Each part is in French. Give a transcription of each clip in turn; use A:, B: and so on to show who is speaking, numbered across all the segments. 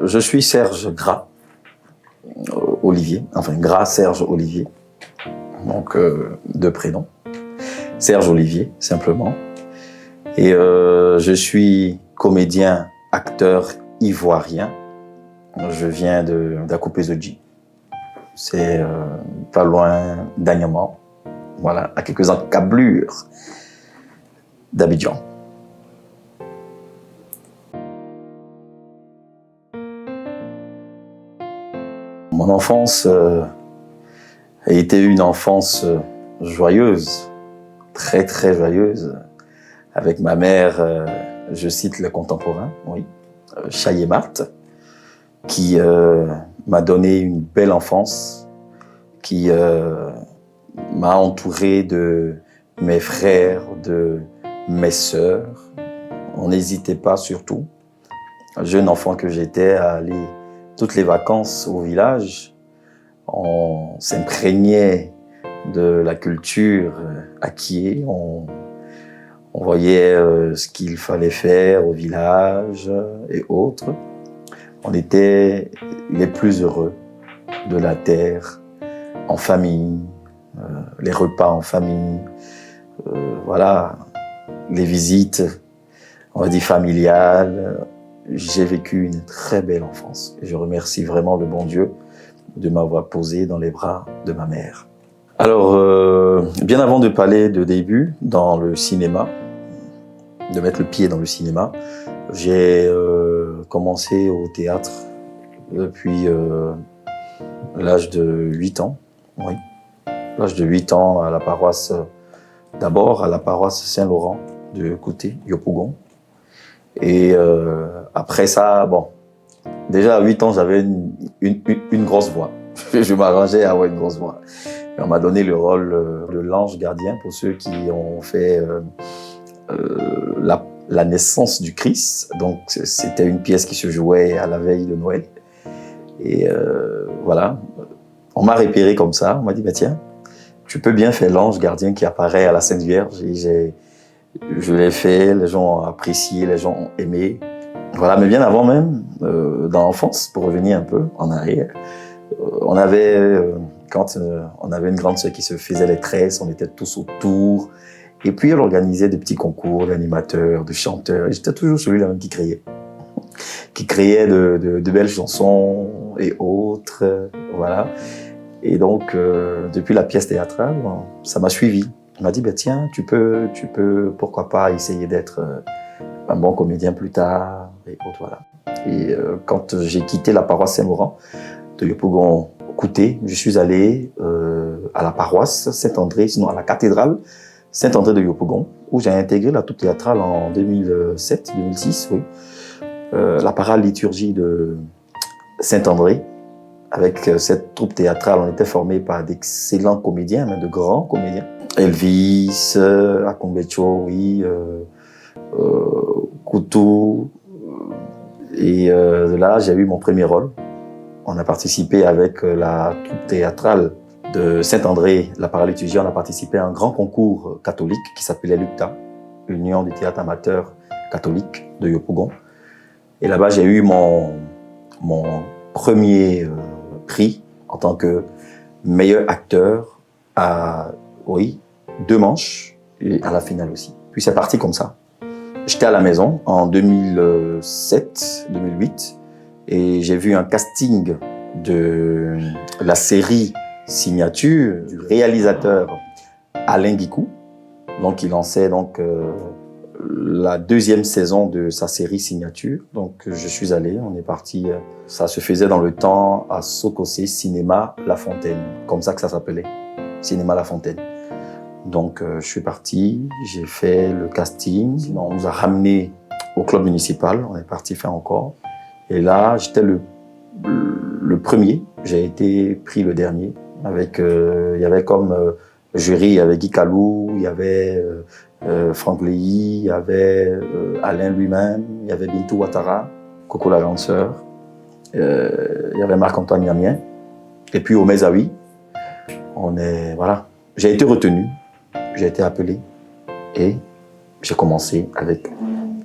A: Je suis Serge Gras Olivier, enfin Gras Serge Olivier, donc de prénom. Serge Olivier, simplement. Et je suis comédien, acteur ivoirien. Je viens d'Akupé-Zodji. C'est pas loin d'Agnaman. Voilà, à quelques encablures d'Abidjan. Mon enfance a été une enfance joyeuse, très très joyeuse, avec ma mère, je cite le contemporain, oui, Chayemart, qui m'a donné une belle enfance, qui m'a entouré de mes frères, de mes sœurs. On n'hésitait pas surtout, jeune enfant que j'étais, à aller toutes les vacances au village. On s'imprégnait de la culture acquise. On voyait ce qu'il fallait faire au village et autres. On était les plus heureux de la terre, en famille, les repas en famille, voilà, les visites, on va dire familiales. J'ai vécu une très belle enfance. Je remercie vraiment le bon Dieu de m'avoir posé dans les bras de ma mère. Alors, bien avant de parler de début dans le cinéma, de mettre le pied dans le cinéma, j'ai commencé au théâtre depuis l'âge de 8 ans. Oui, l'âge de 8 ans à la paroisse, d'abord à la paroisse Saint-Laurent de côté, Yopougon. Et après ça, bon, déjà à 8 ans, j'avais une grosse voix. Je m'arrangeais à avoir une grosse voix. Et on m'a donné le rôle de l'ange gardien pour ceux qui ont fait la naissance du Christ. Donc, c'était une pièce qui se jouait à la veille de Noël. Et voilà, on m'a repéré comme ça. On m'a dit, bah, tiens, tu peux bien faire l'ange gardien qui apparaît à la Sainte Vierge. Et je l'ai fait, les gens ont apprécié, les gens ont aimé. Voilà, mais bien avant même, dans l'enfance, pour revenir un peu en arrière, on avait, quand on avait une grande sœur qui se faisait les tresses, on était tous autour. Et puis, elle organisait des petits concours d'animateurs, de chanteurs. Et j'étais toujours celui-là même qui créait de belles chansons et autres, voilà. Et donc, depuis la pièce théâtrale, ça m'a suivi. On m'a dit, bah, tiens, tu peux, pourquoi pas essayer d'être un bon comédien plus tard, et autres, voilà. Et quand j'ai quitté la paroisse Saint-Laurent de Yopougon-Kouté, je suis allé à la paroisse Saint-André, sinon à la cathédrale Saint-André de Yopougon, où j'ai intégré la troupe théâtrale en 2007-2006, oui. La parale liturgie de Saint-André. Avec cette troupe théâtrale, on était formé par d'excellents comédiens, même de grands comédiens. Elvis, Akombecho, oui, Koutou. Et de là, j'ai eu mon premier rôle. On a participé avec la troupe théâtrale de Saint-André, la parale liturgie, on a participé à un grand concours catholique qui s'appelait l'UCTA, l'Union du théâtre amateur catholique de Yopougon. Et là-bas, j'ai eu mon premier prix en tant que meilleur acteur à, oui, 2 manches et à la finale aussi. Puis c'est parti comme ça. J'étais à la maison en 2007-2008 et j'ai vu un casting de la série Signature du réalisateur Alain Guicou. Donc il lançait donc la 2e saison de sa série Signature. Donc je suis allé, on est parti. Ça se faisait dans le temps à Sokosé, Cinéma La Fontaine, comme ça que ça s'appelait, Cinéma La Fontaine. Donc je suis parti, j'ai fait le casting. On nous a ramenés au club municipal, on est parti faire encore. Et là, j'étais le premier, j'ai été pris le dernier. Avec, il y avait comme jury, il y avait Guy Calou, il y avait Franck Léhy, il y avait Alain lui-même, il y avait Bintou Ouattara, Coco la grande sœur, il y avait Marc-Antoine Yamien, et puis au Mezaoui, voilà. J'ai été retenu, j'ai été appelé, et j'ai commencé avec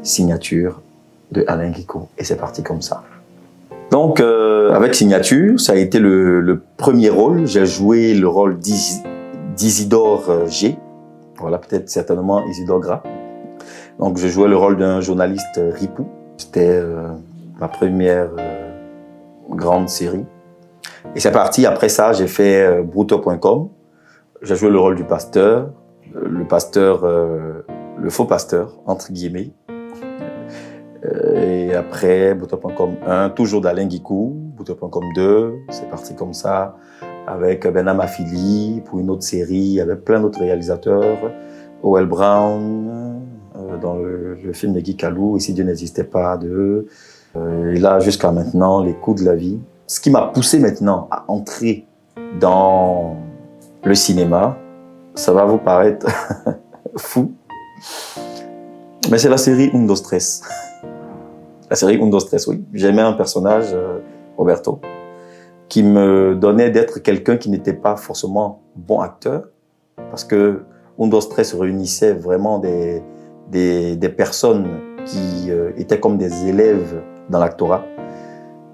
A: Signature de Alain Guicou, et c'est parti comme ça. Donc, avec Signature, ça a été le premier rôle. J'ai joué le rôle d'Isidore G. Voilà, peut-être certainement Isidore Gras. Donc, je jouais le rôle d'un journaliste ripou. C'était ma première grande série. Et c'est parti. Après ça, j'ai fait Brouteur.com. J'ai joué le rôle du pasteur. Le pasteur, le faux pasteur, entre guillemets. Et après, Brouteur.com 1, toujours d'Alain Guicou. Brouteur.com 2, c'est parti comme ça. Avec Benham Afili pour une autre série, avec plein d'autres réalisateurs. O.L. Brown, dans le film de Guy Calou, Et si Dieu n'existait pas, et là, jusqu'à maintenant, Les coups de la vie. Ce qui m'a poussé maintenant à entrer dans le cinéma, ça va vous paraître fou, mais c'est la série Un, Dos, Tres. La série Un, Dos, Tres, oui. J'aimais un personnage, Roberto, qui me donnait d'être quelqu'un qui n'était pas forcément bon acteur, parce que Un, Dos, Tres réunissait vraiment des personnes qui étaient comme des élèves dans l'actorat.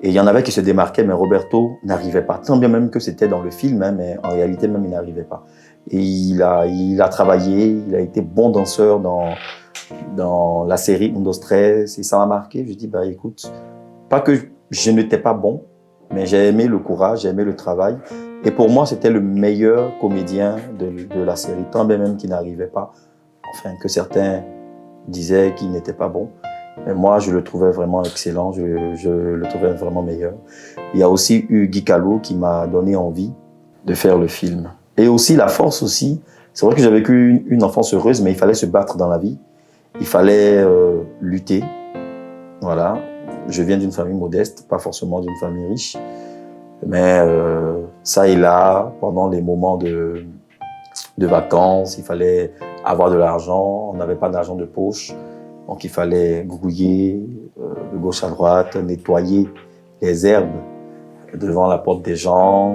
A: Et il y en avait qui se démarquaient, mais Roberto n'arrivait pas. Tant bien même que c'était dans le film, hein, mais en réalité même, il n'arrivait pas. Et il a travaillé, il a été bon danseur dans la série Un, Dos, Tres, et ça m'a marqué. Je dis, bah écoute, pas que je n'étais pas bon, mais j'ai aimé le courage, j'ai aimé le travail. Et pour moi, c'était le meilleur comédien de la série, tant bien même qu'il n'arrivait pas. Enfin, que certains disaient qu'il n'était pas bon. Mais moi, je le trouvais vraiment excellent, je le trouvais vraiment meilleur. Il y a aussi eu Guy Calou qui m'a donné envie de faire le film. Et aussi la force aussi. C'est vrai que j'ai vécu une enfance heureuse, mais il fallait se battre dans la vie. Il fallait lutter. Voilà. Je viens d'une famille modeste, pas forcément d'une famille riche. Mais ça et là, pendant les moments de vacances, il fallait avoir de l'argent. On n'avait pas d'argent de poche. Donc il fallait grouiller de gauche à droite, nettoyer les herbes devant la porte des gens.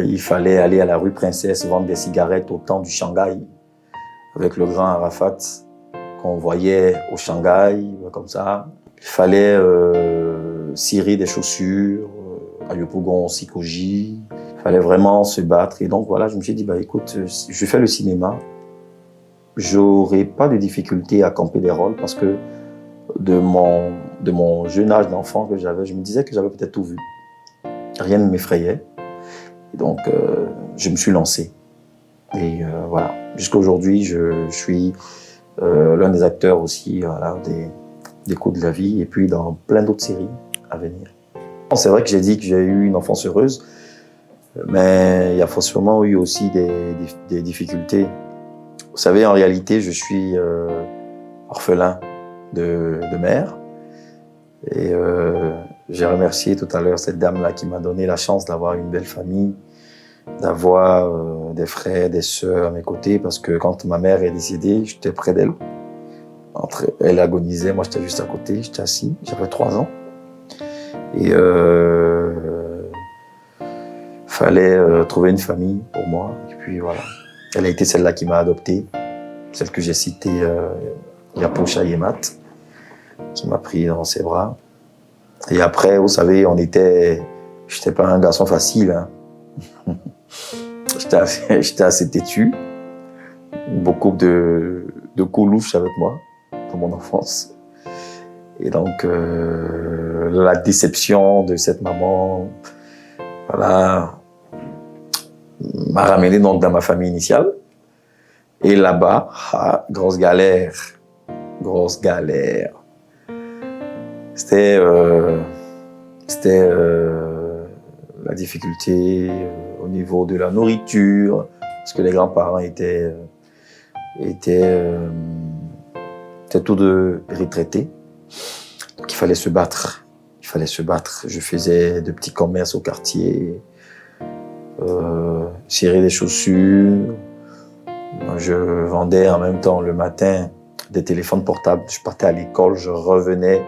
A: Il fallait aller à la rue Princesse vendre des cigarettes au temps du Shanghai avec le grand Arafat qu'on voyait au Shanghai, comme ça. Il fallait cirer des chaussures à Yopougon, Sikoji. Il fallait vraiment se battre. Et donc voilà, je me suis dit, bah écoute, je fais le cinéma. J'aurais pas de difficulté à camper des rôles parce que de mon jeune âge d'enfant que j'avais, je me disais que j'avais peut-être tout vu. Rien ne m'effrayait. Et donc, je me suis lancé. Et voilà. Jusqu'à aujourd'hui, je suis l'un des acteurs aussi voilà, des coups de la vie et puis dans plein d'autres séries à venir. C'est vrai que j'ai dit que j'ai eu une enfance heureuse, mais il y a forcément eu aussi des difficultés. Vous savez, en réalité, je suis orphelin de mère. Et j'ai remercié tout à l'heure cette dame-là qui m'a donné la chance d'avoir une belle famille, d'avoir des frères, des sœurs à mes côtés, parce que quand ma mère est décédée, j'étais près d'elle. Elle agonisait, moi j'étais juste à côté, j'étais assis, j'avais 3 ans. Et fallait trouver une famille pour moi. Et puis voilà. Elle a été celle-là qui m'a adopté, celle que j'ai citée, Yapocha Yemat, qui m'a pris dans ses bras. Et après, vous savez, j'étais pas un garçon facile. Hein. J'étais assez têtu. Beaucoup de coulouches avec moi, dans mon enfance. Et donc, la déception de cette maman, voilà, m'a ramené donc dans ma famille initiale. Et là-bas, grosse galère. C'était la difficulté au niveau de la nourriture, parce que les grands-parents étaient tous deux retraités. Donc il fallait se battre. Je faisais de petits commerces au quartier. Cirer des chaussures. Je vendais en même temps le matin des téléphones portables. Je partais à l'école, je revenais.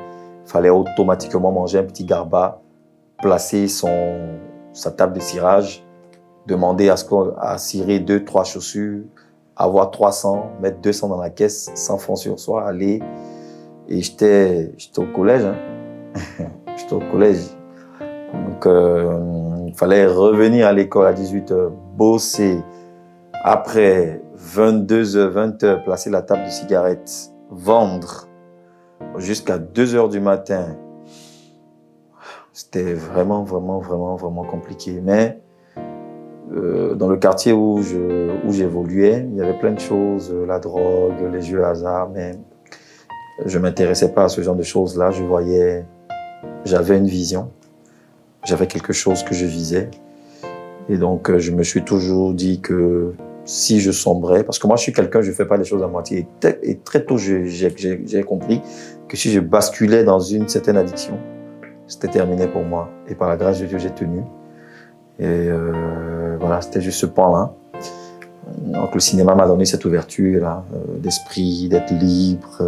A: Il fallait automatiquement manger un petit garba, placer sa table de cirage, demander à cirer 2-3 chaussures, avoir 300, mettre 200 dans la caisse, 100 francs sur soi, aller. Et j'étais au collège. Hein. J'étais au collège. Donc, il fallait revenir à l'école à 18h, bosser. Après, 22h, 20h, placer la table de cigarettes, vendre jusqu'à 2h du matin. C'était vraiment compliqué. Mais dans le quartier où j'évoluais, il y avait plein de choses, la drogue, les jeux hasard, mais je ne m'intéressais pas à ce genre de choses-là. J'avais une vision, j'avais quelque chose que je visais. Et donc, je me suis toujours dit que si je sombrais, parce que moi, je suis quelqu'un, je ne fais pas les choses à moitié. Et très tôt, j'ai compris que si je basculais dans une certaine addiction, c'était terminé pour moi. Et par la grâce de Dieu, j'ai tenu. Et voilà, c'était juste ce point-là. Donc, le cinéma m'a donné cette ouverture-là, d'esprit, d'être libre,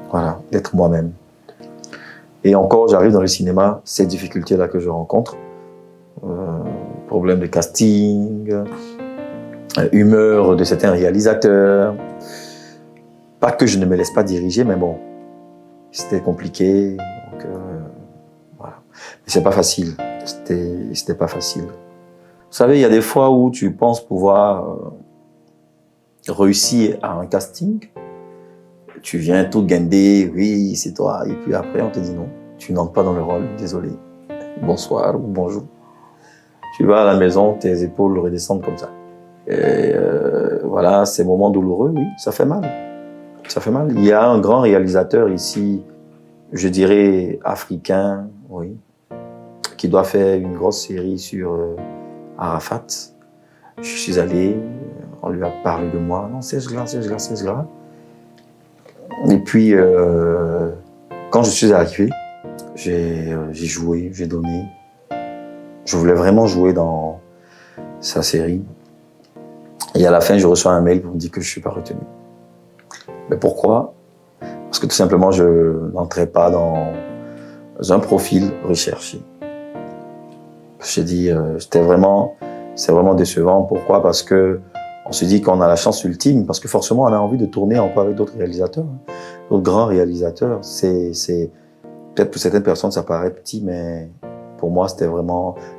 A: voilà, d'être moi-même. Et encore, j'arrive dans le cinéma, ces difficultés-là que je rencontre. Problème de casting, humeur de certains réalisateurs. Pas que je ne me laisse pas diriger, mais bon, c'était compliqué. Donc, voilà. Mais c'est pas facile. C'était pas facile. Vous savez, il y a des fois où tu penses pouvoir réussir à un casting. Tu viens tout guindé, oui, c'est toi. Et puis après, on te dit non, tu n'entres pas dans le rôle, désolé. Bonsoir ou bonjour. Tu vas à la maison, tes épaules redescendent comme ça. Et voilà, ces moments douloureux, oui, ça fait mal. Ça fait mal. Il y a un grand réalisateur ici, je dirais africain, oui, qui doit faire une grosse série sur Arafat. Je suis allé, on lui a parlé de moi. Non, c'est ce gars. Et puis, quand je suis arrivé, j'ai joué, j'ai donné. Je voulais vraiment jouer dans sa série. Et à la fin, je reçois un mail pour me dire que je ne suis pas retenu. Mais pourquoi? Parce que tout simplement, je n'entrais pas dans un profil recherché. J'ai dit, c'est vraiment décevant. Pourquoi? Parce que on se dit qu'on a la chance ultime, parce que forcément, on a envie de tourner encore avec d'autres réalisateurs, d'autres grands réalisateurs. Peut-être pour certaines personnes, ça paraît petit, mais pour moi,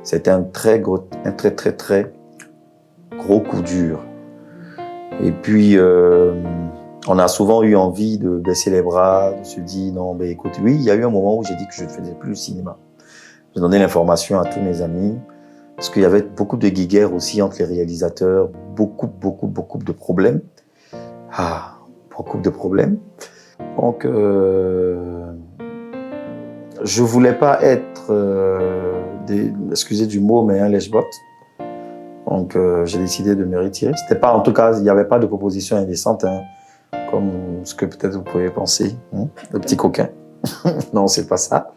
A: c'était un très gros coup dur. Et puis, on a souvent eu envie de baisser les bras, de se dire, non, ben écoute, oui, il y a eu un moment où j'ai dit que je ne faisais plus le cinéma. J'ai donné l'information à tous mes amis, parce qu'il y avait beaucoup de guéguerres aussi entre les réalisateurs, beaucoup de problèmes. Beaucoup de problèmes. Donc, je voulais pas être, excusez du mot, mais un lèche-botte. Donc, j'ai décidé de me retirer. C'était pas, en tout cas, il n'y avait pas de proposition indécente, hein, comme ce que peut-être vous pouvez penser, hein, le petit coquin. Non, c'est pas ça.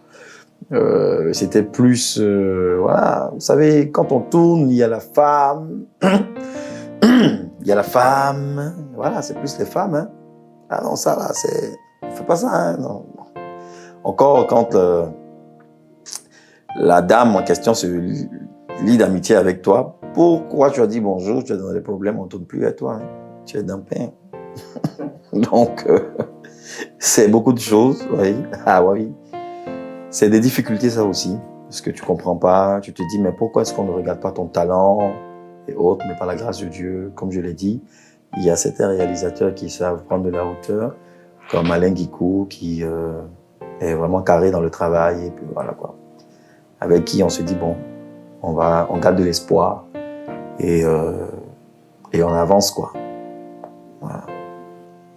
A: C'était plus, voilà, vous savez, quand on tourne, il y a la femme, il y a la femme, voilà, c'est plus les femmes, hein. Ah non, ça là, fais pas ça, hein, non. Encore quand la dame en question se lie d'amitié avec toi, pourquoi tu as dit bonjour, tu es dans des problèmes, on ne tourne plus à toi, hein. Tu es d'un pain. Donc, c'est beaucoup de choses, oui. Ah oui. C'est des difficultés, ça aussi, parce que tu ne comprends pas, tu te dis, mais pourquoi est-ce qu'on ne regarde pas ton talent et autres, mais par la grâce de Dieu, comme je l'ai dit, il y a certains réalisateurs qui savent prendre de la hauteur, comme Alain Guicou, qui est vraiment carré dans le travail, et puis voilà quoi. Avec qui on se dit, bon, on garde de l'espoir, et on avance quoi. Voilà.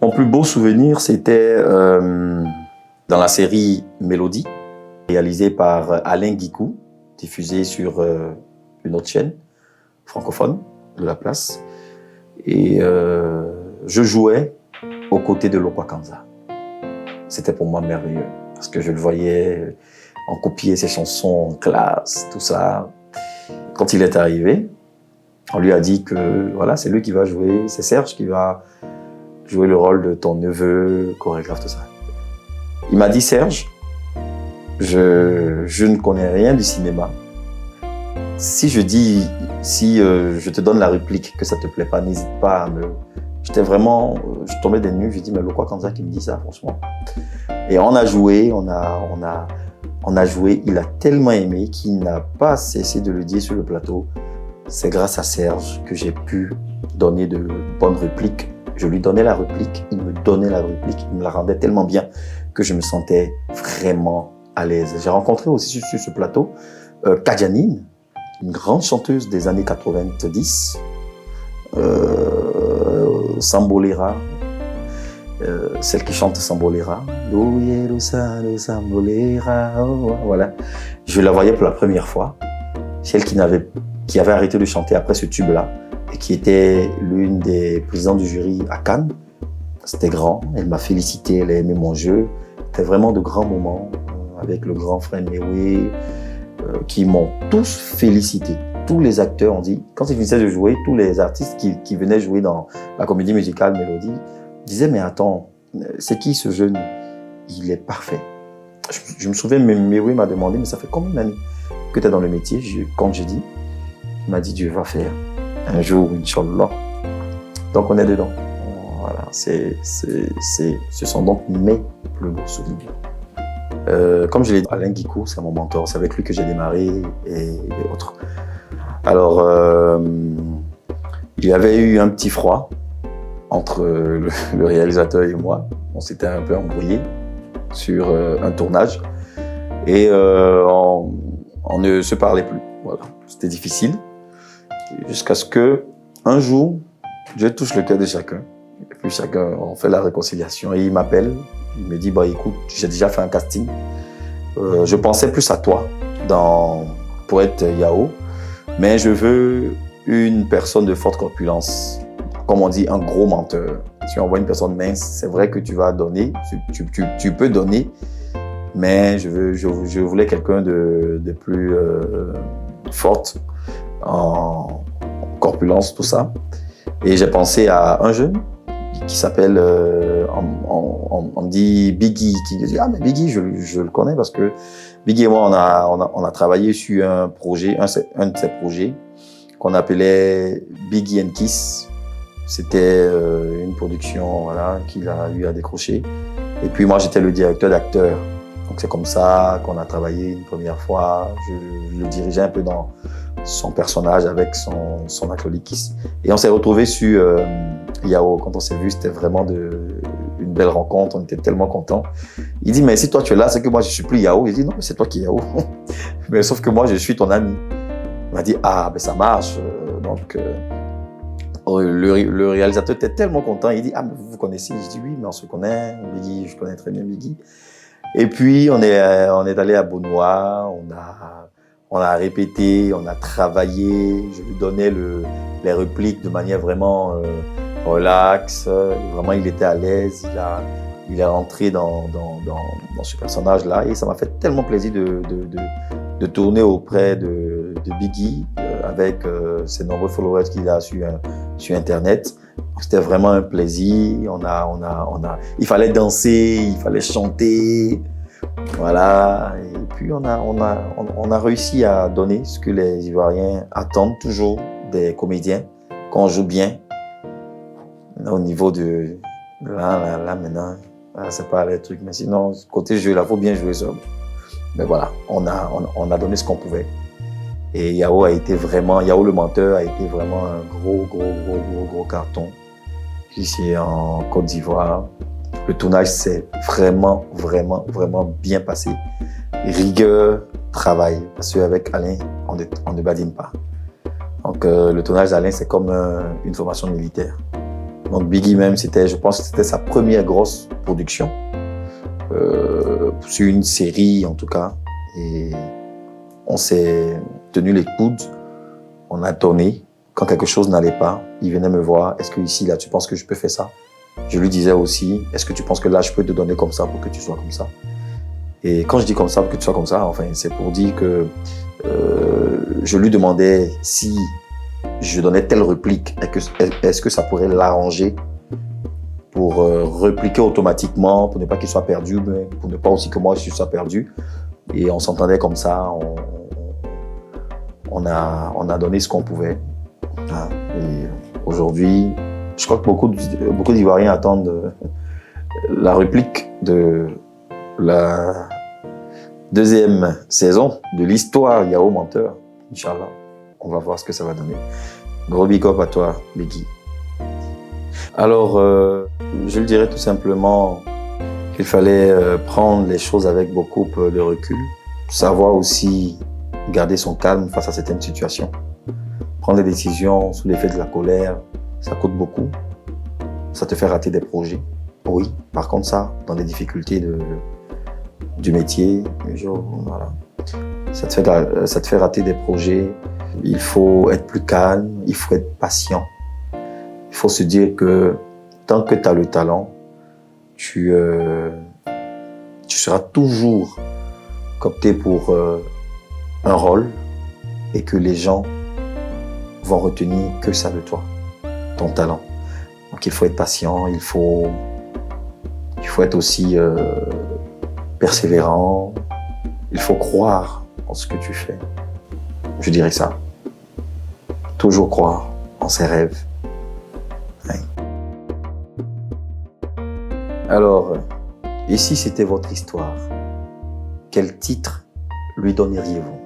A: Mon plus beau souvenir, c'était dans la série Mélodie, réalisée par Alain Guicou, diffusée sur une autre chaîne francophone de la place. Et je jouais aux côtés de Lokwa Kanza. C'était pour moi merveilleux, parce que je le voyais, on copiait ses chansons en classe, tout ça. Quand il est arrivé, on lui a dit que voilà, c'est lui qui va jouer, c'est Serge qui va jouer le rôle de ton neveu, chorégraphe, tout ça. Il m'a dit, Serge, je ne connais rien du cinéma. Si je te donne la réplique, que ça te plaît pas, n'hésite pas à me... je tombais des nues, j'ai dit, mais Lokwa Kanza qui me dit ça, franchement. Et on a joué, on a On a joué, il a tellement aimé qu'il n'a pas cessé de le dire sur le plateau. C'est grâce à Serge que j'ai pu donner de bonnes répliques. Je lui donnais la réplique, il me donnait la réplique, il me la rendait tellement bien que je me sentais vraiment à l'aise. J'ai rencontré aussi sur ce plateau Kadianine, une grande chanteuse des années 90, Sambolera, celle qui chante Sambolera. Voilà. Je la voyais pour la première fois. Celle qui avait arrêté de chanter après ce tube-là et qui était l'une des présidentes du jury à Cannes. C'était grand, elle m'a félicité, elle a aimé mon jeu. C'était vraiment de grands moments avec le grand frère Mewe qui m'ont tous félicité. Tous les acteurs ont dit, quand ils finissaient de jouer, tous les artistes qui venaient jouer dans la comédie musicale Mélodie disaient « Mais attends, c'est qui ce jeune? Il est parfait. » Je me souviens, Mewe m'a demandé « Mais ça fait combien d'années que tu es dans le métier ?» Quand j'ai dit, il m'a dit « Dieu va faire un jour, Inch'Allah. » Donc on est dedans. Voilà, ce sont donc mes plus beaux souvenirs. Comme je l'ai dit, Alain Guicou, c'est mon mentor. C'est avec lui que j'ai démarré et autres. Alors, il y avait eu un petit froid entre le réalisateur et moi. On s'était un peu embrouillé sur un tournage et on ne se parlait plus. Voilà, c'était difficile. Jusqu'à ce que un jour, Dieu touche le cœur de chacun. Et puis chacun, on fait la réconciliation. Et il m'appelle, il me dit, bah écoute, j'ai déjà fait un casting. Je pensais plus à toi pour être Yao, mais je veux une personne de forte corpulence. Comme on dit, un gros menteur. Si on voit une personne mince, c'est vrai que tu vas donner, tu peux donner, mais je voulais quelqu'un de plus forte en corpulence, tout ça. Et j'ai pensé à un jeune qui s'appelle, on me dit Biggie, qui dit, ah mais Biggie, je le connais parce que Biggie et moi, on a travaillé sur un projet, un de ses projets qu'on appelait Biggie and Kiss. C'était une production voilà, qu'il a eu à décrocher. Et puis moi, j'étais le directeur d'acteurs. Donc c'est comme ça qu'on a travaillé une première fois. Je le dirigeais un peu dans son personnage avec son acolyte Kiss. Et on s'est retrouvés sur Yao. Quand on s'est vu, c'était vraiment une belle rencontre. On était tellement contents. Il dit, mais si toi tu es là, c'est que moi je suis plus Yao. Il dit, non, mais c'est toi qui es Yao. Mais sauf que moi, je suis ton ami. Il m'a dit, ah, ben ça marche. Donc, le réalisateur était tellement content. Il dit, ah, mais vous vous connaissez? Je dis, oui, mais on se connaît. Biggie, je connais très bien Biggie. Et puis, on est allé à Beaunois. On a répété, on a travaillé. Je lui donnais les répliques de manière vraiment relax. Vraiment, il était à l'aise. Il est rentré dans ce personnage-là. Et ça m'a fait tellement plaisir de tourner auprès de Biggie avec ses nombreux followers qu'il a sur Internet. C'était vraiment un plaisir. Il fallait danser, il fallait chanter. Voilà. Et puis, on a réussi à donner ce que les Ivoiriens attendent toujours des comédiens, qu'on joue bien. Au niveau de là maintenant, c'est pas les trucs. Mais sinon, côté jeu, là, faut bien jouer ça. Mais voilà, on a donné ce qu'on pouvait. Et Yao le menteur a été vraiment un gros carton. Ici en Côte d'Ivoire, le tournage s'est vraiment bien passé. Rigueur, travail. Parce qu'avec Alain, on ne badine pas. Donc le tournage d'Alain, c'est comme une formation militaire. Donc Biggie même, je pense que c'était sa première grosse production. Sur une série en tout cas. Et on s'est tenu les coudes, on a tourné. Quand quelque chose n'allait pas, il venait me voir. Est-ce que ici, là, tu penses que je peux faire ça? Je lui disais aussi, est-ce que tu penses que là, je peux te donner comme ça pour que tu sois comme ça? Et quand je dis comme ça pour que tu sois comme ça, enfin, c'est pour dire que je lui demandais si je donnais telle réplique, est-ce que ça pourrait l'arranger pour répliquer automatiquement, pour ne pas qu'il soit perdu, mais pour ne pas aussi que moi je sois perdu. Et on s'entendait comme ça, on a donné ce qu'on pouvait. Et aujourd'hui, je crois que beaucoup d'Ivoiriens attendent la réplique de Deuxième saison de l'histoire Yao Menteur. Inch'Allah, on va voir ce que ça va donner. Gros big up à toi, Biggie. Alors, je le dirais tout simplement qu'il fallait prendre les choses avec beaucoup de recul, savoir aussi garder son calme face à certaines situations. Prendre des décisions sous l'effet de la colère, ça coûte beaucoup. Ça te fait rater des projets. Oui, par contre ça, dans les difficultés du métier, voilà. Ça te fait rater des projets. Il faut être plus calme, il faut être patient. Il faut se dire que tant que tu as le talent, tu seras toujours coopté pour un rôle et que les gens vont retenir que ça de toi, ton talent. Donc il faut être patient, il faut être aussi persévérant, il faut croire en ce que tu fais. Je dirais ça. Toujours croire en ses rêves. Oui. Alors, et si c'était votre histoire, quel titre lui donneriez-vous ?